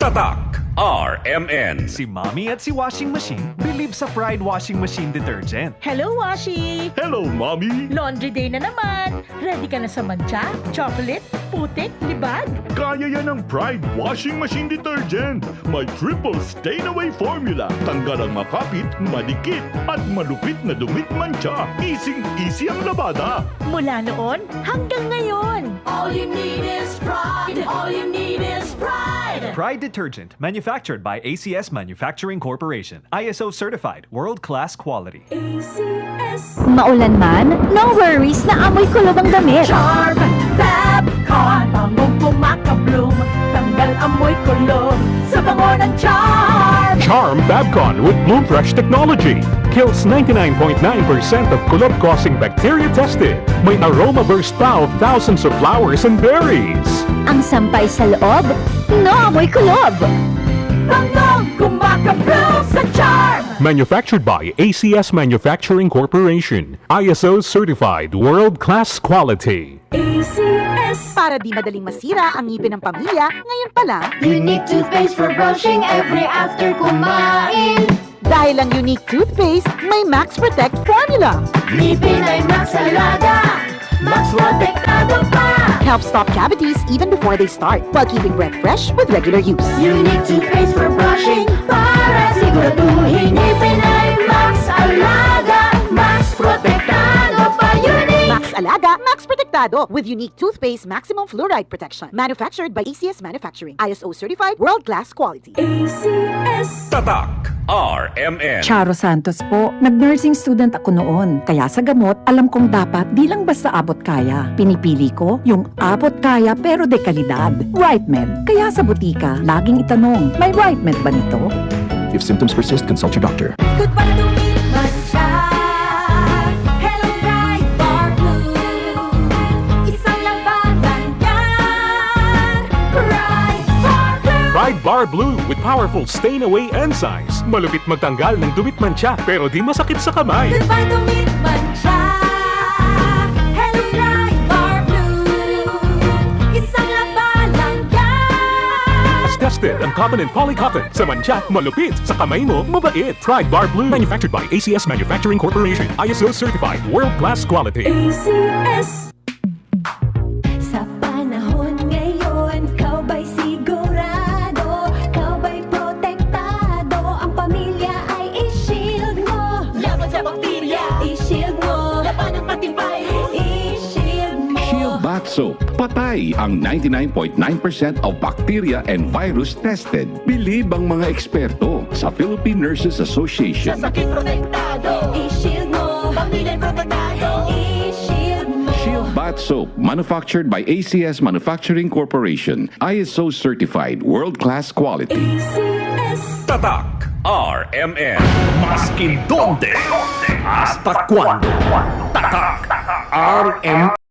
Tatak RMN. Si Mommy at si Washing Machine believe sa Pride Washing Machine Detergent. Hello, Washi! Hello, Mommy! Laundry day na naman! Ready ka na sa mancha, chocolate, putik, libag? Kaya yan ang Pride Washing Machine Detergent. May triple stain-away formula. Tanggal ang makapit, madikit, at malupit na dumit mancha. Easy ang labada. Mula noon hanggang ngayon. All you need is pride. All you need is pride. Pride Detergent, manufactured by ACS Manufacturing Corporation. ISO certified, world-class quality. Maulan man, no worries na amoy kulob ang damit. Charm, Fabcon, bangong pumakabloom. Tanggal amoy kulob sa bango ng charm. Charm Fabcon with Bloom Fresh technology kills 99.9% of kulob-causing bacteria tested. May aroma burst pa of thousands of flowers and berries. Ang sampay sa loob, no amoy kulob. Bangong pumakabloom sa charm. Manufactured by ACS Manufacturing Corporation. ISO certified world-class quality. Para di madaling masira ang ngipin ng pamilya, ngayon pa lang, Unique toothpaste for brushing every after kumain. dahil ang unique toothpaste, may Max Protect formula. Ngipin ay Max Alaga. Max Protektado pa. Helps stop cavities even before they start, while keeping breath fresh with regular use. Unique toothpaste for brushing para siguraduhin ngipin ay Max Alaga. Max Protektado pa. Unique. Max Alaga, Max Protectado with unique toothpaste maximum fluoride protection. Manufactured by ACS Manufacturing. ISO certified world-class quality. Tatak RMN. Charo Santos po. Nag-nursing student ako noon. Kaya sa gamot, alam kong dapat di lang basta abot kaya. Pinipili ko yung abot kaya pero de kalidad. RightMed. Kaya sa butika, laging itanong, may RightMed ba nito? If symptoms persist, consult your doctor. Goodbye lumipat siya. Hello, Bright Bar Blue. Isang labanan yan. Bright Bar Blue. Pride Bar Blue with powerful stain-away enzymes. Malupit magtanggal ng dumit mancha pero di masakit sa kamay. Goodbye lumipat siya. Hello, Bright Bar Blue. Isang labanan yan. As tested ang cotton and polycotton. Sa mancha, malupit. Sa kamay mo, mabait. Pride Bar Blue. Manufactured by ACS Manufacturing Corporation. ISO certified world-class quality. Sa panahon ngayon, kau ba'y sigurado? Kau ba'y protektado? Ang pamilya ay i-shield mo. Laban sa bakterya, i-shield mo. Laban ng matibay, i-shield mo. Shield Bath Soap. Patay ang 99.9% of bacteria and virus tested. Bilib ang mga eksperto sa Philippine Nurses Sa Association. sakit protektado, i-shield mo. Pamilya'y protektado, i-shield mo. Shield Bath Soap, manufactured by ACS Manufacturing Corporation. ISO certified world-class quality. Tatak RMN. Maskin donde, hasta cuando. Tatak RMN.